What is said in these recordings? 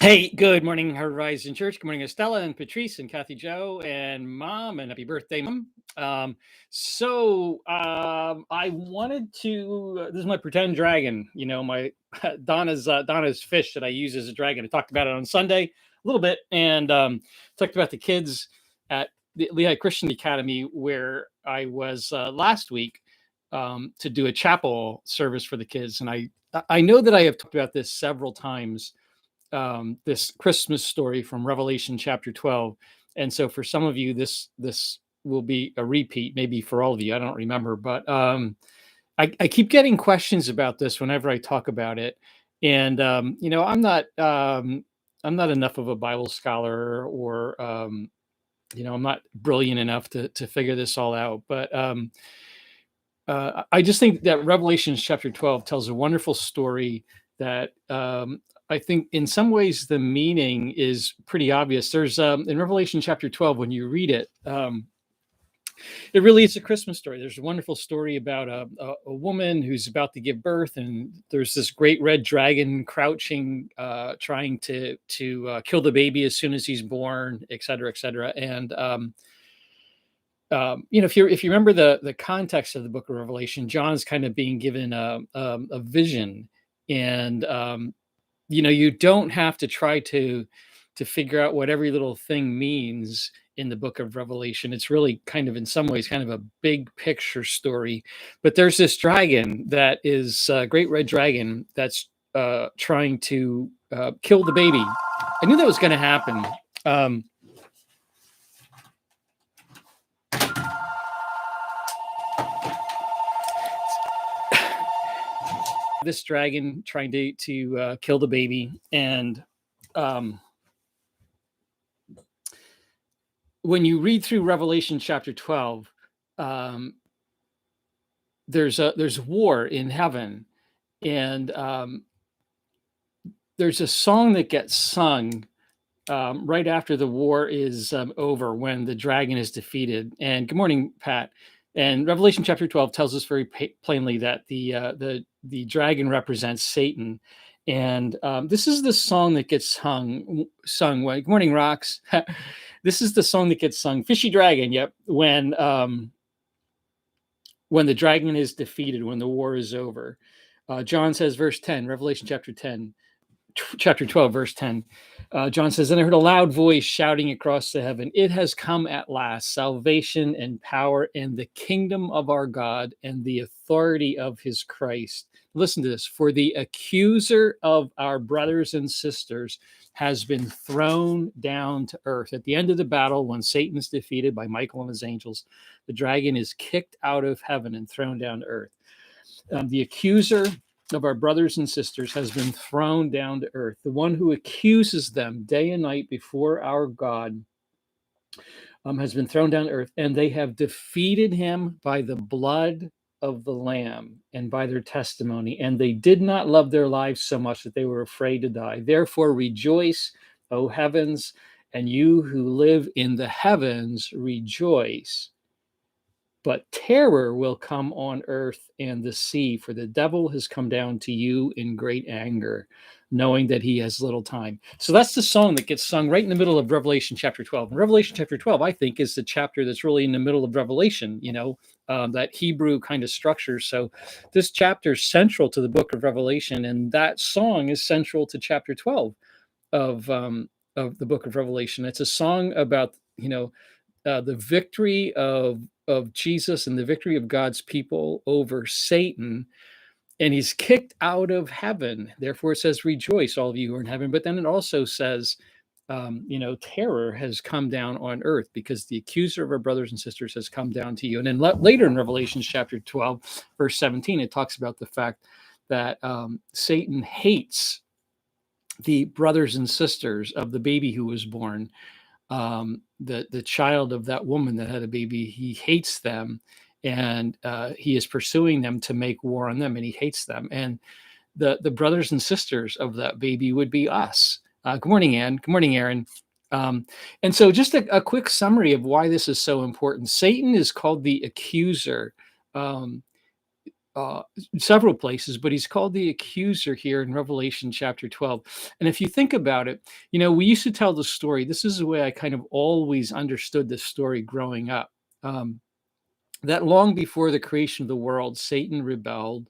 Hey, good morning, Horizon Church. Good morning, Estella and Patrice and Kathy Joe and Mom, and happy birthday, Mom. I wanted to. This is my pretend dragon. My Donna's fish that I use as a dragon. I talked about it on Sunday a little bit, and talked about the kids at the Lehigh Christian Academy where I was last week to do a chapel service for the kids, and I know that I have talked about this several times, this Christmas story from Revelation chapter 12. And so for some of you, this will be a repeat, maybe for all of you. I don't remember, but I keep getting questions about this whenever I talk about it. And I'm not enough of a Bible scholar, or I'm not brilliant enough to figure this all out. But I just think that Revelation chapter 12 tells a wonderful story that I think in some ways the meaning is pretty obvious. There's in Revelation chapter 12, when you read it, it really is a Christmas story. There's a wonderful story about a woman who's about to give birth, and there's this great red dragon crouching, trying to kill the baby as soon as he's born, et cetera, et cetera. And if you remember the context of the book of Revelation, John's kind of being given a vision, and you don't have to try to figure out what every little thing means in the book of Revelation. It's really kind of, in some ways, kind of a big picture story. But there's this dragon that is a great red dragon that's trying to kill the baby. I knew that was going to happen. This dragon trying to kill the baby, and when you read through Revelation chapter 12, there's war in heaven, and there's a song that gets sung right after the war is over, when the dragon is defeated. And good morning, Pat. And Revelation chapter 12 tells us very plainly that the dragon represents Satan. And this is the song that gets sung. Good morning, Rocks. This is the song that gets sung. Fishy dragon. Yep. When the dragon is defeated, when the war is over. John says, verse 10, Revelation chapter 12, verse 10. John says, "And I heard a loud voice shouting across the heaven, 'It has come at last, salvation and power and the kingdom of our God and the authority of his Christ.'" Listen to this. "For the accuser of our brothers and sisters has been thrown down to earth." At the end of the battle, when Satan is defeated by Michael and his angels, the dragon is kicked out of heaven and thrown down to earth. The accuser of our brothers and sisters has been thrown down to earth. The one who accuses them day and night before our God has been thrown down to earth, and they have defeated him by the blood of the Lamb and by their testimony, and they did not love their lives so much that they were afraid to die. Therefore rejoice, O heavens, and you who live in the heavens, rejoice. But terror will come on earth and the sea, for the devil has come down to you in great anger, knowing that he has little time. So that's the song that gets sung right in the middle of Revelation chapter 12. And Revelation chapter 12, I think, is the chapter that's really in the middle of Revelation, that Hebrew kind of structure. So this chapter is central to the book of Revelation, and that song is central to chapter 12 of the book of Revelation. It's a song about, the victory of Jesus and the victory of God's people over Satan, and he's kicked out of heaven. Therefore, it says, "Rejoice, all of you who are in heaven." But then it also says, terror has come down on earth because the accuser of our brothers and sisters has come down to you. And then later in Revelation chapter 12, verse 17, it talks about the fact that Satan hates the brothers and sisters of the baby who was born. The child of that woman that had a baby, he hates them, and he is pursuing them to make war on them, and he hates them. And the brothers and sisters of that baby would be us. Good morning, Ann. Good morning, Aaron. And so just a quick summary of why this is so important. Satan is called the accuser. uh, several places, but he's called the accuser here in Revelation chapter 12. And if you think about it, we used to tell the story. This is the way I kind of always understood this story growing up. Um, that long before the creation of the world, Satan rebelled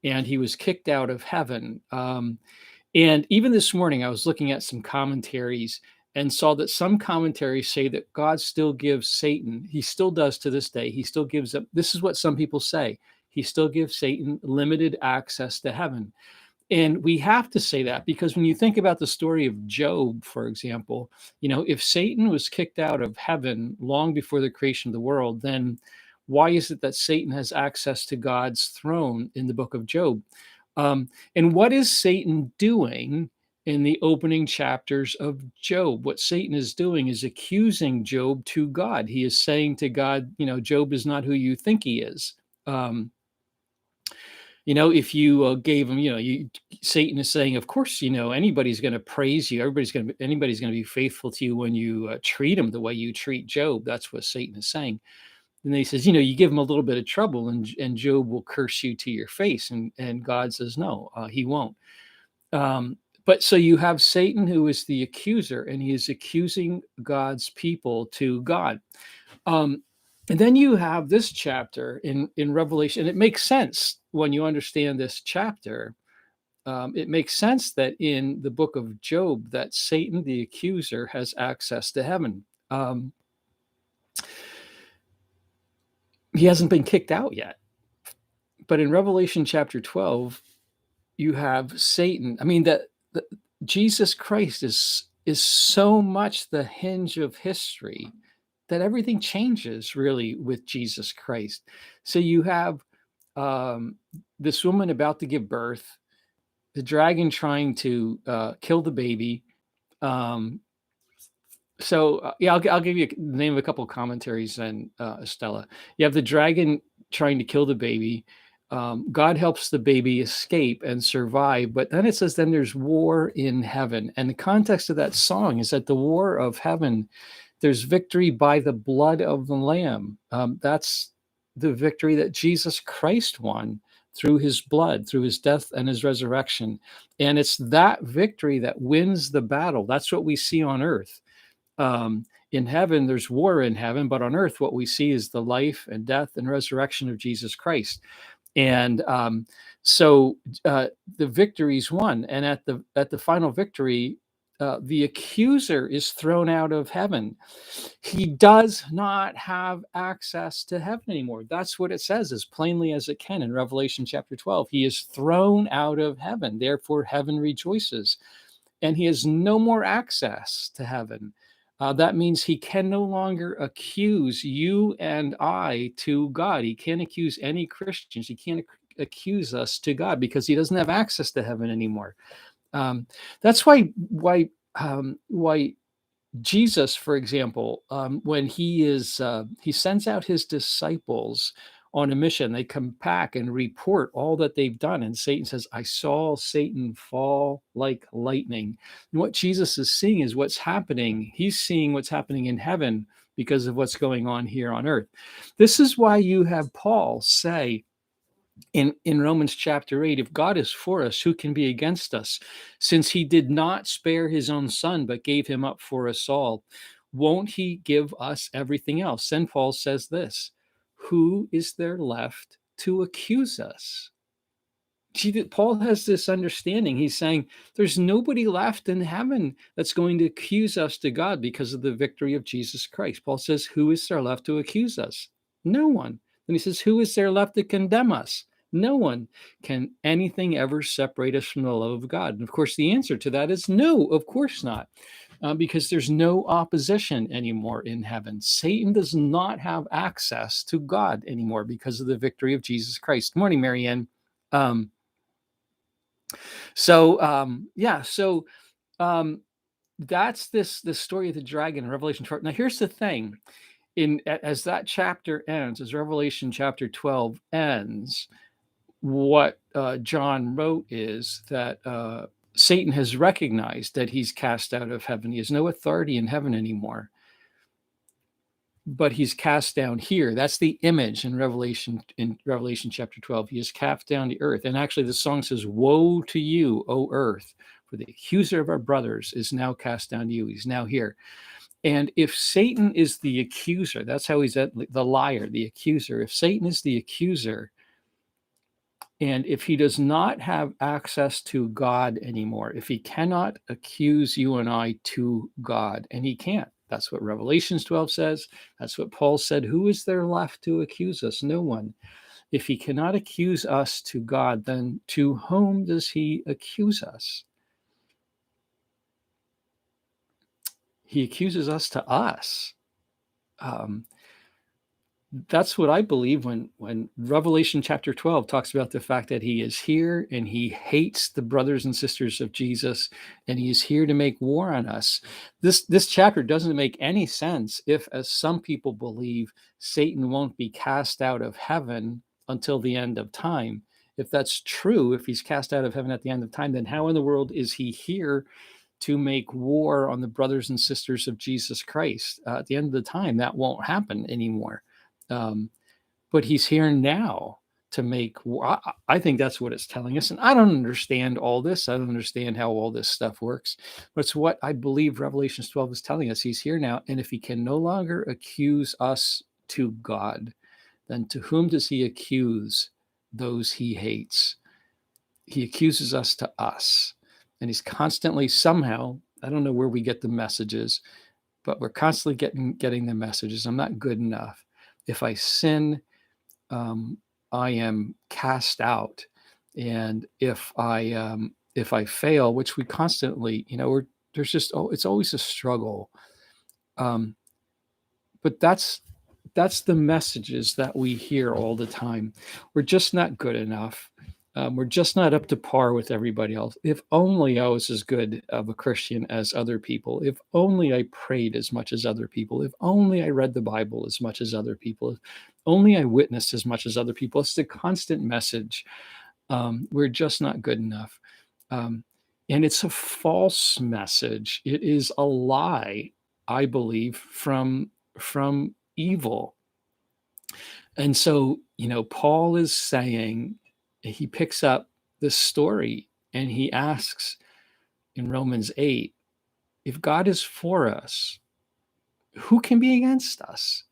and he was kicked out of heaven. And even this morning, I was looking at some commentaries and saw that some commentaries say that God still gives Satan, he still does to this day, he still gives up. This is what some people say. He still gives Satan limited access to heaven. And we have to say that because when you think about the story of Job, for example, if Satan was kicked out of heaven long before the creation of the world, then why is it that Satan has access to God's throne in the book of Job? And what is Satan doing in the opening chapters of Job? What Satan is doing is accusing Job to God. He is saying to God, Job is not who you think he is. If you gave him, Satan is saying, of course, anybody's going to praise you. Anybody's going to be faithful to you when you treat him the way you treat Job. That's what Satan is saying. And then he says, you give him a little bit of trouble and Job will curse you to your face. And God says, no, he won't. But so you have Satan, who is the accuser, and he is accusing God's people to God. And then you have this chapter in Revelation, and it makes sense when you understand this chapter. It makes sense that in the book of Job, that Satan, the accuser, has access to heaven. He hasn't been kicked out yet. But in Revelation chapter 12, you have Satan. I mean, that Jesus Christ is so much the hinge of history that everything changes really with Jesus Christ. So you have this woman about to give birth, the dragon trying to kill the baby. Yeah, I'll give you the name of a couple of commentaries then, Estella. You have the dragon trying to kill the baby. God helps the baby escape and survive, but then it says, then there's war in heaven. And the context of that song is that the war of heaven, there's victory by the blood of the Lamb. That's the victory that Jesus Christ won through his blood, through his death and his resurrection. And it's that victory that wins the battle. That's what we see on earth. In heaven, there's war in heaven, but on earth, what we see is the life and death and resurrection of Jesus Christ. And so the victory's won. And at the final victory, the accuser is thrown out of heaven. He does not have access to heaven anymore. That's what it says as plainly as it can in Revelation chapter 12. He is thrown out of heaven. Therefore, heaven rejoices. And he has no more access to heaven. That means he can no longer accuse you and I to God. He can't accuse any Christians. He can't accuse us to God because he doesn't have access to heaven anymore. That's why Jesus, for example, when he sends out his disciples on a mission, they come back and report all that they've done. And Satan says, I saw Satan fall like lightning. And what Jesus is seeing is what's happening. He's seeing what's happening in heaven because of what's going on here on earth. This is why you have Paul say in Romans chapter 8, if God is for us, who can be against us? Since he did not spare his own son, but gave him up for us all, won't he give us everything else? Then Paul says this, who is there left to accuse us? Paul has this understanding. He's saying there's nobody left in heaven that's going to accuse us to God because of the victory of Jesus Christ. Paul says, who is there left to accuse us? No one. Then he says, who is there left to condemn us? No one. Can anything ever separate us from the love of God? And of course, the answer to that is no, of course not, because there's no opposition anymore in heaven. Satan does not have access to God anymore because of the victory of Jesus Christ. Good morning, Marianne. That's the story of the dragon in Revelation 12. Now, here's the thing: as that chapter ends, as Revelation chapter 12 ends, what John wrote is that Satan has recognized that he's cast out of heaven. He has no authority in heaven anymore. but he's cast down here. That's the image in Revelation chapter 12. He is cast down to earth. And actually the song says, "Woe to you, O earth, for the accuser of our brothers is now cast down to you." He's now here. And if Satan is the accuser, that's how he's the liar, the accuser. If Satan is the accuser, and if he does not have access to God anymore, if he cannot accuse you and I to God, and he can't, that's what Revelations 12 says. That's what Paul said. Who is there left to accuse us? No one. If he cannot accuse us to God, then to whom does he accuse us? He accuses us to us. That's what I believe when Revelation chapter 12 talks about the fact that he is here and he hates the brothers and sisters of Jesus, and he is here to make war on us. This chapter doesn't make any sense if, as some people believe, Satan won't be cast out of heaven until the end of time. If that's true, if he's cast out of heaven at the end of time, then how in the world is he here to make war on the brothers and sisters of Jesus Christ? At the end of the time, that won't happen anymore. But he's here now to make war. I think that's what it's telling us. And I don't understand all this. I don't understand how all this stuff works. But it's what I believe Revelation 12 is telling us. He's here now. And if he can no longer accuse us to God, then to whom does he accuse those he hates? He accuses us to us. And he's constantly somehow, I don't know where we get the messages, but we're constantly getting the messages. I'm not good enough. If I sin, I am cast out, and if I fail, which we constantly, there's just it's always a struggle. But that's the messages that we hear all the time. We're just not good enough. We're just not up to par with everybody else. If only I was as good of a Christian as other people. If only I prayed as much as other people. If only I read the Bible as much as other people. If only I witnessed as much as other people. It's the constant message. We're just not good enough. And it's a false message. It is a lie, I believe, from evil. And so, Paul is saying, he picks up this story and he asks in Romans 8, if God is for us, who can be against us?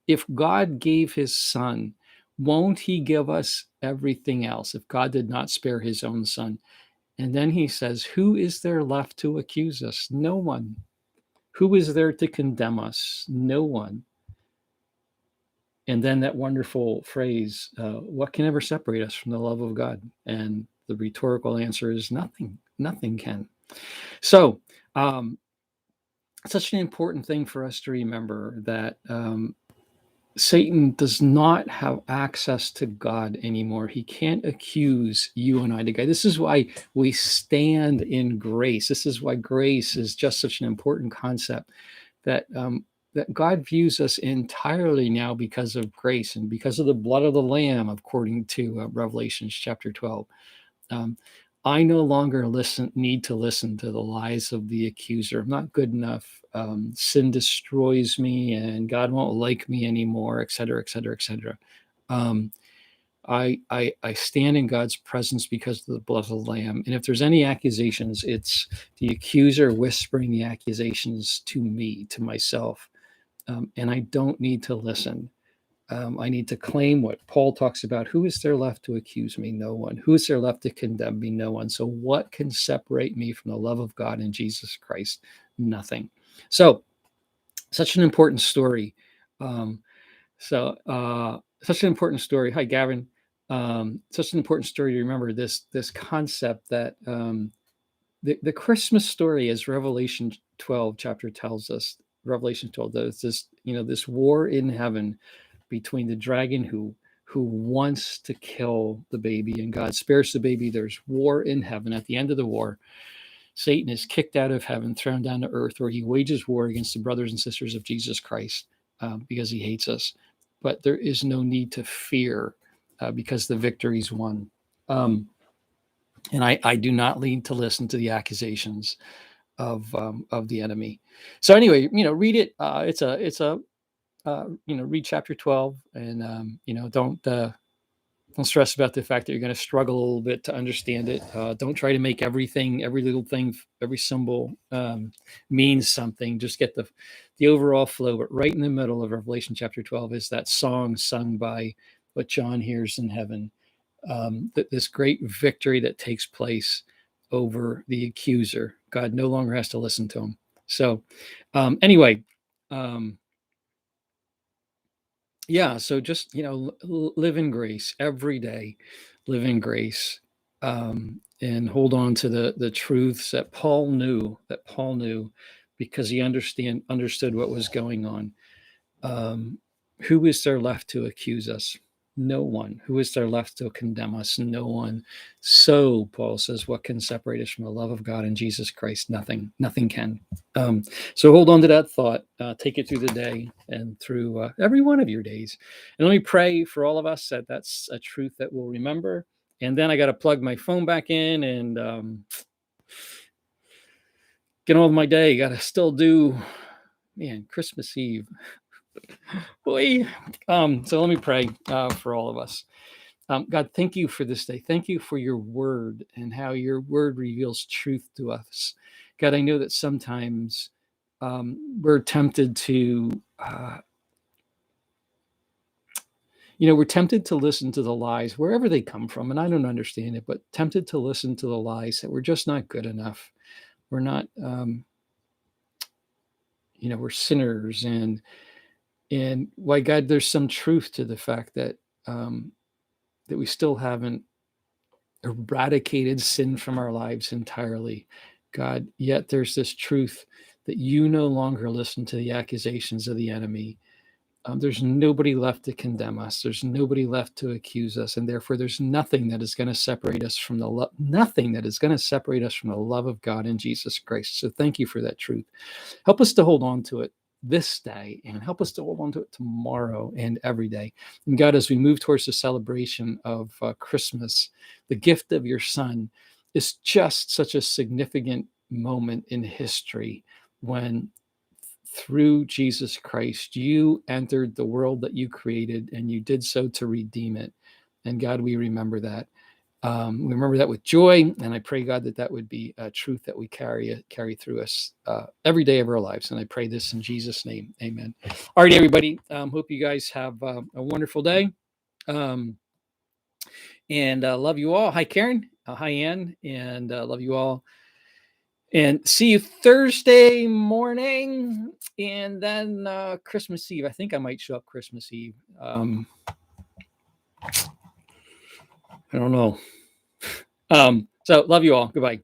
If God gave his son, won't he give us everything else? If God did not spare his own son. And then he says, who is there left to accuse us? No one. Who is there to condemn us? No one. And then that wonderful phrase, what can ever separate us from the love of God? And the rhetorical answer is nothing. Nothing can. So such an important thing for us to remember that Satan does not have access to God anymore. He can't accuse you and I to God. This is why we stand in grace. This is why grace is just such an important concept, that God views us entirely now because of grace and because of the blood of the Lamb, according to Revelation chapter 12. I no longer need to listen to the lies of the accuser. I'm not good enough. Sin destroys me, and God won't like me anymore, et cetera, et cetera, et cetera. I stand in God's presence because of the blood of the Lamb. And if there's any accusations, it's the accuser whispering the accusations to me, to myself. And I don't need to listen. I need to claim what Paul talks about. Who is there left to accuse me? No one. Who is there left to condemn me? No one. So what can separate me from the love of God in Jesus Christ? Nothing. So such an important story. Such an important story. Hi, Gavin. Such an important story to remember this concept that the Christmas story, as Revelation 12 chapter tells us, Revelation 12, there's this war in heaven between the dragon who wants to kill the baby, and God spares the baby. There's war in heaven. At the end of the war, Satan is kicked out of heaven, thrown down to earth, where he wages war against the brothers and sisters of Jesus Christ because he hates us. But there is no need to fear because the victory's won. And I do not need to listen to the accusations of the enemy. So anyway, read it. It's a read chapter 12, and don't stress about the fact that you're going to struggle a little bit to understand it. Don't try to make every little thing, every symbol means something. Just get the overall flow. But right in the middle of Revelation chapter 12 is that song sung by what John hears in heaven. This great victory that takes place over the accuser. God no longer has to listen to him. So anyway, yeah, so just live in grace every day, live in grace, and hold on to the truths that Paul knew, because he understood what was going on. um, who is there left to accuse us? No one. Who is there left to condemn us? No one. So Paul says, what can separate us from the love of God in Jesus Christ? Nothing can. So hold on to that thought. Take it through the day and through every one of your days. And let me pray for all of us that that's a truth that we'll remember. And then I got to plug my phone back in and get on with my day. Got to still do, man, Christmas Eve. Boy. So let me pray for all of us. God, thank you for this day. Thank you for your word and how your word reveals truth to us. God, I know that sometimes we're tempted to, we're tempted to listen to the lies wherever they come from. And I don't understand it, but tempted to listen to the lies that we're just not good enough. We're not, we're sinners. And why, God, there's some truth to the fact that that we still haven't eradicated sin from our lives entirely, God. Yet there's this truth that you no longer listen to the accusations of the enemy. There's nobody left to condemn us. There's nobody left to accuse us, and therefore there's nothing that is going to separate us from the nothing that is going to separate us from the love of God in Jesus Christ. So thank you for that truth. Help us to hold on to it this day, and help us to hold on to it tomorrow and every day. And God, as we move towards the celebration of Christmas, the gift of your Son is just such a significant moment in history when, through Jesus Christ, you entered the world that you created, and you did so to redeem it. And God, we remember that. We remember that with joy, and I pray, God, that would be a truth that we carry through us every day of our lives. And I pray this in Jesus' name, amen. All right, everybody. Hope you guys have a wonderful day, and love you all. Hi, Karen. Hi, Ann, and love you all. And see you Thursday morning, and then Christmas Eve. I think I might show up Christmas Eve. I don't know. So love you all. Goodbye.